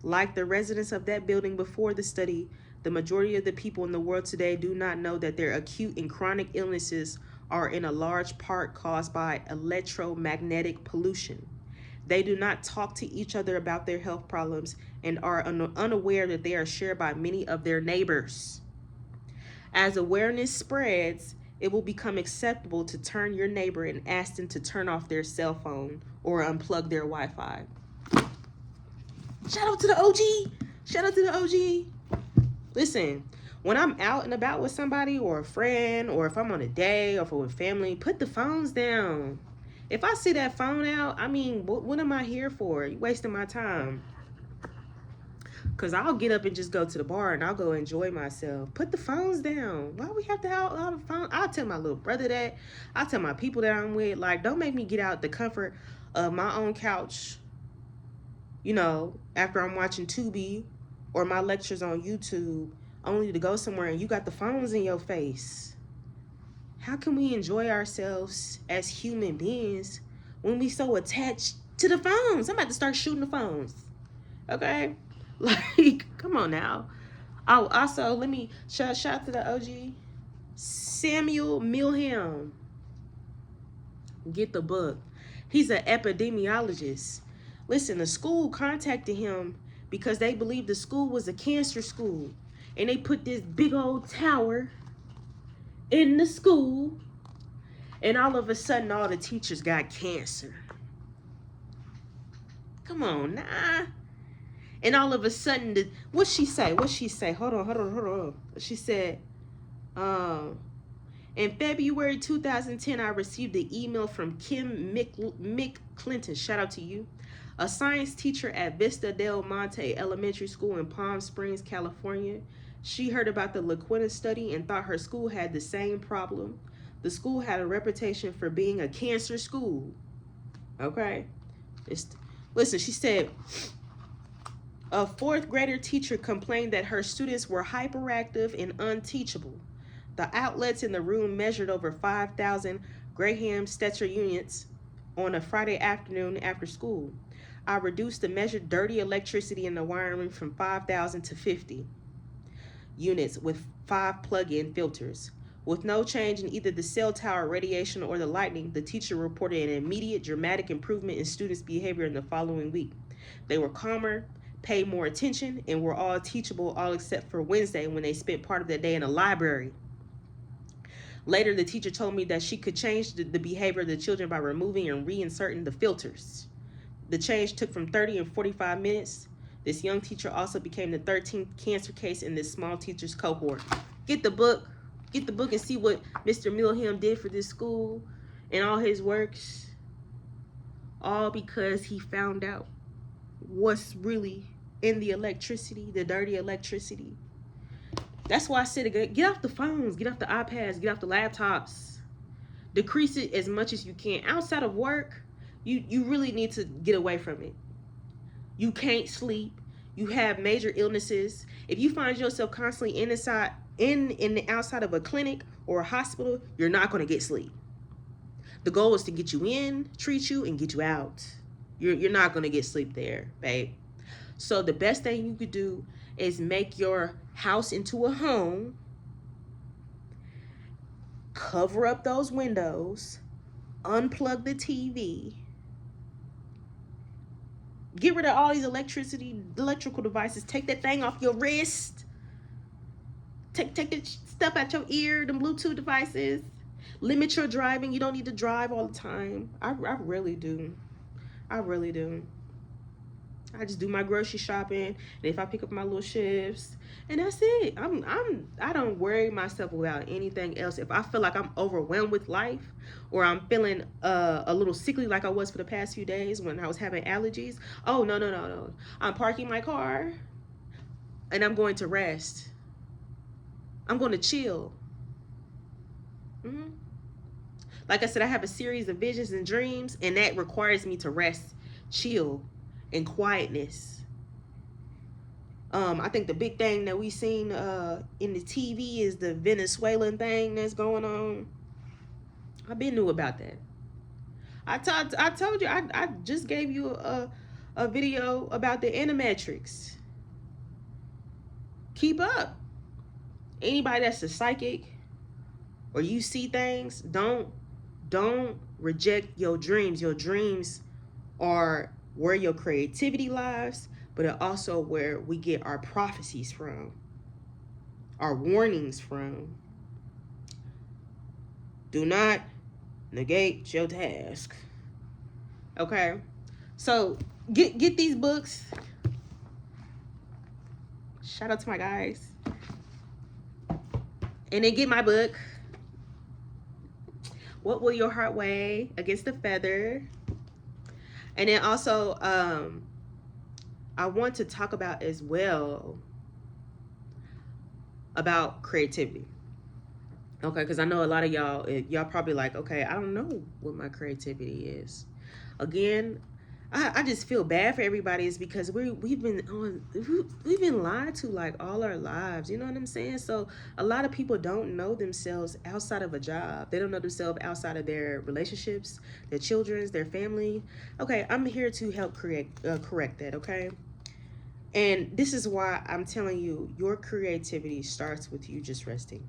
Like the residents of that building before the study, the majority of the people in the world today do not know that their acute and chronic illnesses are in a large part caused by electromagnetic pollution. They do not talk to each other about their health problems and are unaware that they are shared by many of their neighbors. As awareness spreads, it will become acceptable to turn your neighbor and ask them to turn off their cell phone or unplug their Wi-Fi. Shout out to the OG. Shout out to the OG. Listen, when I'm out and about with somebody or a friend, or if I'm on a date or with family, put the phones down. If I see that phone out, I mean, what am I here for? You're wasting my time. Because I'll get up and just go to the bar and I'll go enjoy myself. Put the phones down. Why we have to have all the phone? I'll tell my little brother that. I'll tell my people that I'm with. Like, don't make me get out the comfort of my own couch, you know, after I'm watching Tubi or my lectures on YouTube, only to go somewhere and you got the phones in your face. How can we enjoy ourselves as human beings when we so attached to the phones? I'm about to start shooting the phones. Okay? Like, come on now. Oh, also, let me shout out to the OG. Samuel Milham. Get the book. He's an epidemiologist. Listen, the school contacted him because they believed the school was a cancer school. And they put this big old tower in the school. And all of a sudden, all the teachers got cancer. Come on, nah. And all of a sudden, what'd she say? Hold on. She said, in February 2010, I received an email from Kim Mick Clinton. Shout out to you. A science teacher at Vista Del Monte Elementary School in Palm Springs, California. She heard about the LaQuinta study and thought her school had the same problem. The school had a reputation for being a cancer school. Okay? Listen, she said, a fourth grader teacher complained that her students were hyperactive and unteachable. The outlets in the room measured over 5,000 Graham Stetzer units on a Friday afternoon after school. I reduced the measured dirty electricity in the wiring from 5,000 to 50 units with 5 plug-in filters. With no change in either the cell tower radiation or the lightning, the teacher reported an immediate dramatic improvement in students' behavior in the following week. They were calmer, paid more attention, and were all teachable, all except for Wednesday when they spent part of the day in a library. Later, the teacher told me that she could change the behavior of the children by removing and reinserting the filters. The change took from 30 and 45 minutes. This young teacher also became the 13th cancer case in this small teacher's cohort. Get the book and see what Mr. Milham did for this school and all his works. All because he found out what's really in the electricity, the dirty electricity. That's why I said, get off the phones, get off the iPads, get off the laptops. Decrease it as much as you can. Outside of work, you really need to get away from it. You can't sleep. You have major illnesses. If you find yourself constantly in the outside of a clinic or a hospital, you're not going to get sleep. The goal is to get you in, treat you, and get you out. You're not going to get sleep there, babe. So the best thing you could do is make your house into a home, cover up those windows, unplug the TV, get rid of all these electrical devices, take that thing off your wrist, take the stuff out your ear, them Bluetooth devices, limit your driving. You don't need to drive all the time. I really do. I just do my grocery shopping, and if I pick up my little shifts, and that's it. I don't worry myself about anything else. If I feel like I'm overwhelmed with life, or I'm feeling a little sickly like I was for the past few days when I was having allergies, oh no. I'm parking my car, and I'm going to rest. I'm going to chill. Like I said, I have a series of visions and dreams, and that requires me to rest, chill, and quietness. I think the big thing that we seen in the TV is the Venezuelan thing that's going on. I've been knew about that. I told you, I just gave you a video about the Animatrix. Keep up. Anybody that's a psychic or you see things, don't reject your dreams. Your dreams are where your creativity lies, but it also where we get our prophecies from, our warnings from. Do not negate your task. Okay? So get these books. Shout out to my guys. And then get my book, What Will Your Heart Weigh Against the Feather? And then also, I want to talk about as well about creativity. Okay, because I know a lot of y'all probably like, okay, I don't know what my creativity is. Again, I just feel bad for everybody. Is because we've been lied to like all our lives. You know what I'm saying? So a lot of people don't know themselves outside of a job. They don't know themselves outside of their relationships, their children's, their family. Okay, I'm here to help correct that. Okay, and this is why I'm telling you, your creativity starts with you just resting.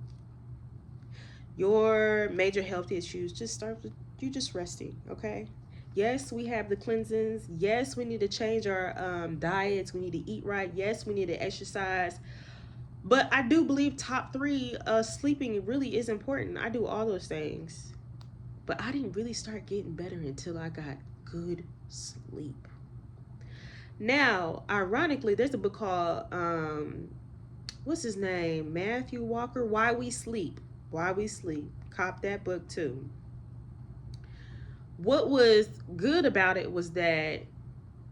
Your major health issues just start with you just resting. Okay. Yes, we have the cleansings. Yes, we need to change our diets. We need to eat right. Yes, we need to exercise. But I do believe top three, sleeping really is important. I do all those things. But I didn't really start getting better until I got good sleep. Now, ironically, there's a book called what's his name? Mathew Walker, Why We Sleep. Why We Sleep. Cop that book too. What was good about it was that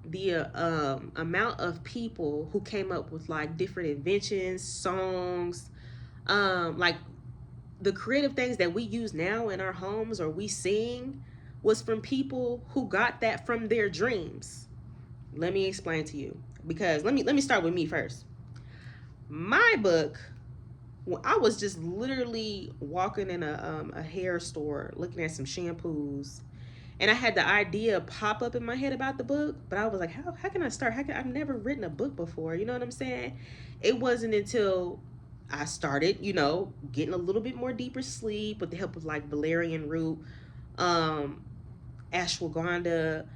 the amount of people who came up with like different inventions, songs, like the creative things that we use now in our homes or we sing was from people who got that from their dreams. Let me explain to you, because let me start with me first. My book, well, I was just literally walking in a hair store looking at some shampoos, and I had the idea pop up in my head about the book, but I was like, how can I start? I've never written a book before, you know what I'm saying? It wasn't until I started, getting a little bit more deeper sleep with the help of like valerian root, um, ashwagandha.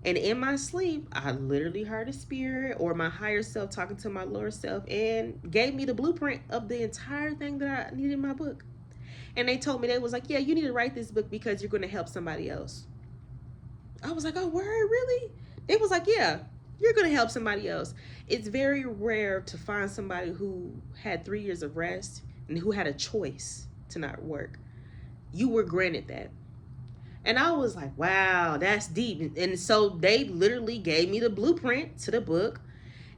And in my sleep, I literally heard a spirit or my higher self talking to my lower self and gave me the blueprint of the entire thing that I needed in my book. And they told me, they was like, yeah, you need to write this book because you're going to help somebody else. I was like, oh, word, really? They was like, yeah, you're going to help somebody else. It's very rare to find somebody who had 3 years of rest and who had a choice to not work. You were granted that. And I was like, wow, that's deep. And so they literally gave me the blueprint to the book.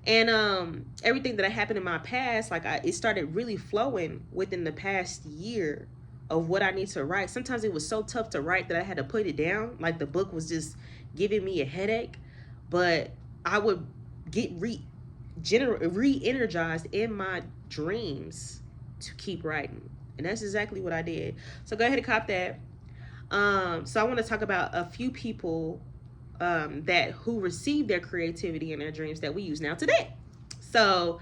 And everything that happened in my past, like it started really flowing within the past year of what I need to write. Sometimes it was so tough to write that I had to put it down. Like the book was just giving me a headache. But I would get re-energized in my dreams to keep writing. And that's exactly what I did. So go ahead and cop that. So I want to talk about a few people that who received their creativity and their dreams that we use now today. So,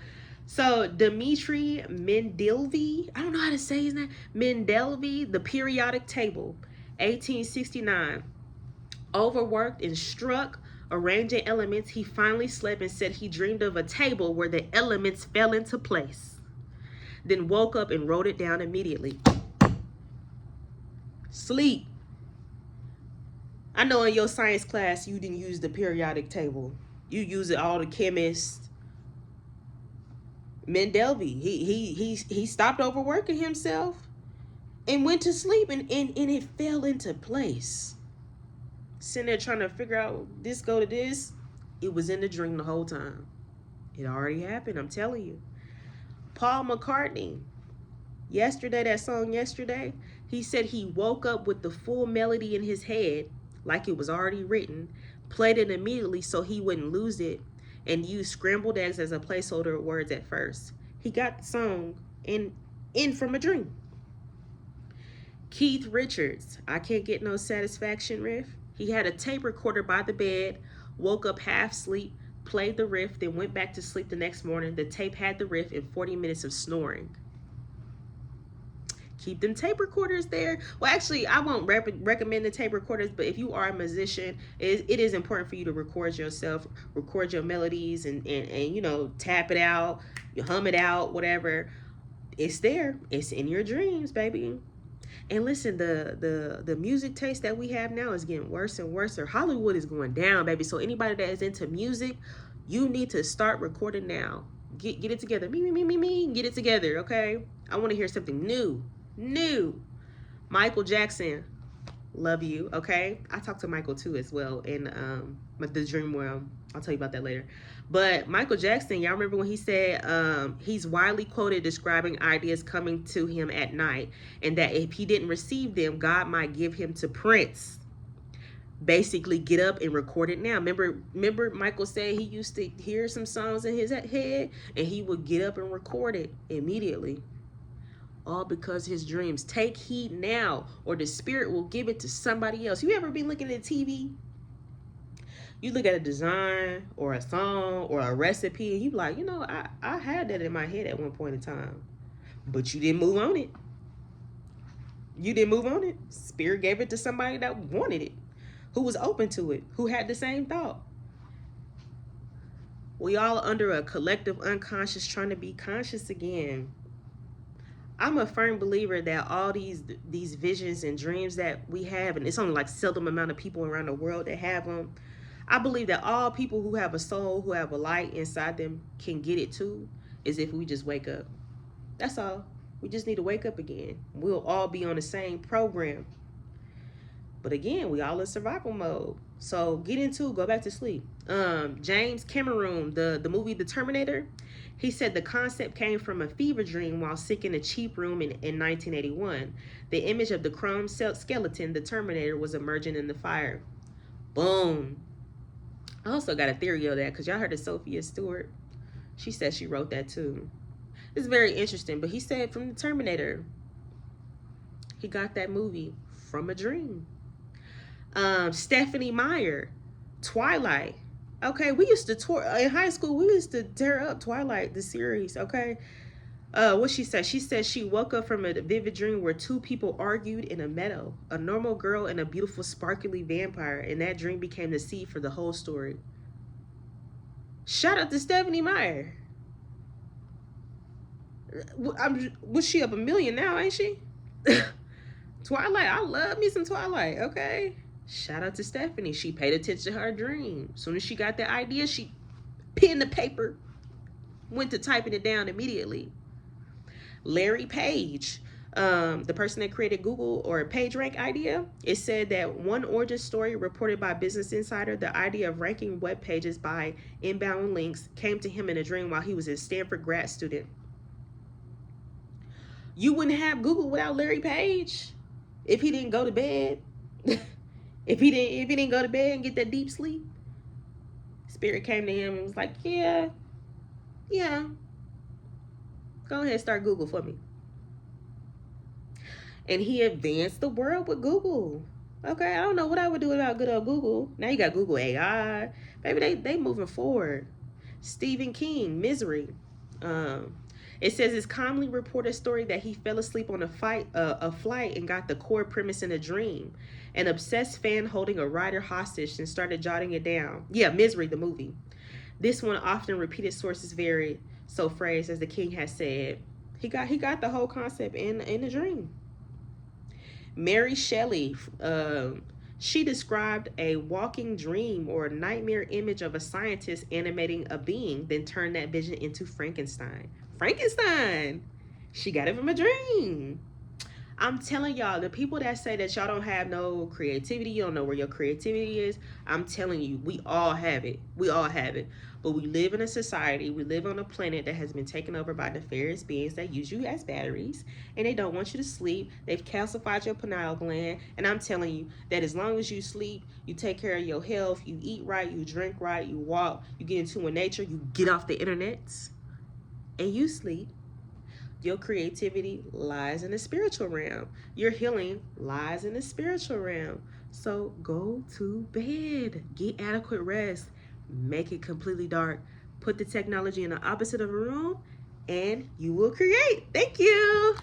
Dmitri Mendeleev, I don't know how to say his name. Mendeleev, The Periodic Table, 1869. Overworked and struck arranging elements, he finally slept and said he dreamed of a table where the elements fell into place. Then woke up and wrote it down immediately. Sleep. I know in your science class you didn't use the periodic table. You use it, all the chemists. Mendeleev, he stopped overworking himself and went to sleep, and it fell into place. Sitting there trying to figure out this go to this, it was in the dream the whole time. It already happened, I'm telling you. Paul McCartney, yesterday, that song Yesterday, he said he woke up with the full melody in his head like it was already written, played it immediately so he wouldn't lose it, and used scrambled eggs as a placeholder of words at first. He got the song in from a dream. Keith Richards, I Can't Get No Satisfaction riff. He had a tape recorder by the bed, woke up half asleep, played the riff, then went back to sleep the next morning. The tape had the riff and 40 minutes of snoring. Keep them tape recorders there. Well, actually, I won't recommend the tape recorders, but if you are a musician, it is important for you to record yourself, record your melodies, and tap it out, you hum it out, whatever. It's there. It's in your dreams, baby. And listen, the music taste that we have now is getting worse and worse. Hollywood is going down, baby. So anybody that is into music, you need to start recording now. Get it together. Me. Get it together, okay? I want to hear something new. Michael Jackson, love you, okay? I talked to Michael too as well in the dream realm. I'll tell you about that later. But Michael Jackson, y'all remember when he said he's widely quoted describing ideas coming to him at night, and that if he didn't receive them, God might give him to Prince. Basically, get up and record it now. Remember Michael said he used to hear some songs in his head, and he would get up and record it immediately. All because his dreams. Take heed now, or the spirit will give it to somebody else. You ever been looking at TV? You look at a design or a song or a recipe, and you like, I had that in my head at one point in time, but you didn't move on it. Spirit gave it to somebody that wanted it, who was open to it, who had the same thought. We all under a collective unconscious trying to be conscious again. I'm a firm believer that all these visions and dreams that we have, and it's only like seldom amount of people around the world that have them. I believe that all people who have a soul, who have a light inside them, can get it too, is if we just wake up. That's all. We just need to wake up again. We'll all be on the same program. But again, we all in survival mode. So go back to sleep. James Cameron, the movie The Terminator, he said the concept came from a fever dream while sick in a cheap room in 1981. The image of the chrome skeleton, the Terminator, was emerging in the fire. Boom. I also got a theory of that because y'all heard of Sophia Stewart. She said she wrote that too. It's very interesting, but he said from the Terminator, he got that movie from a dream. Stephanie Meyer, Twilight. Okay, we used to tour in high school. We used to tear up Twilight, the series. Okay, what she said? She said she woke up from a vivid dream where two people argued in a meadow, a normal girl and a beautiful, sparkly vampire, and that dream became the seed for the whole story. Shout out to Stephanie Meyer. Was she up a million now, ain't she? Twilight, I love me some Twilight. Okay. Shout out to Stephanie. She paid attention to her dream. As soon as she got the idea, she penned the paper, went to typing it down immediately. Larry Page, the person that created Google or PageRank idea, it said that one origin story reported by Business Insider, the idea of ranking web pages by inbound links, came to him in a dream while he was a Stanford grad student. You wouldn't have Google without Larry Page if he didn't go to bed. If he didn't go to bed and get that deep sleep. Spirit came to him and was like, yeah. Go ahead and start Google for me. And he advanced the world with Google. Okay, I don't know what I would do without good old Google. Now you got Google AI. Baby, they moving forward. Stephen King, Misery. It says it's commonly reported story that he fell asleep on a flight and got the core premise in a dream. An obsessed fan holding a writer hostage and started jotting it down. Yeah, Misery, the movie. This one often repeated sources varied, so phrased as the king has said. He got the whole concept in a dream. Mary Shelley, she described a walking dream or a nightmare image of a scientist animating a being, then turned that vision into Frankenstein. She got it from a dream. I'm telling y'all, the people that say that y'all don't have no creativity, you don't know where your creativity is, I'm telling you, we all have it. But we live in a society, we live on a planet that has been taken over by nefarious beings that use you as batteries, and they don't want you to sleep. They've calcified your pineal gland, and I'm telling you that as long as you sleep, you take care of your health, you eat right, you drink right, you walk, you get into nature, you get off the internet, and you sleep. Your creativity lies in the spiritual realm. Your healing lies in the spiritual realm. So go to bed. Get adequate rest. Make it completely dark. Put the technology in the opposite of a room, and you will create. Thank you.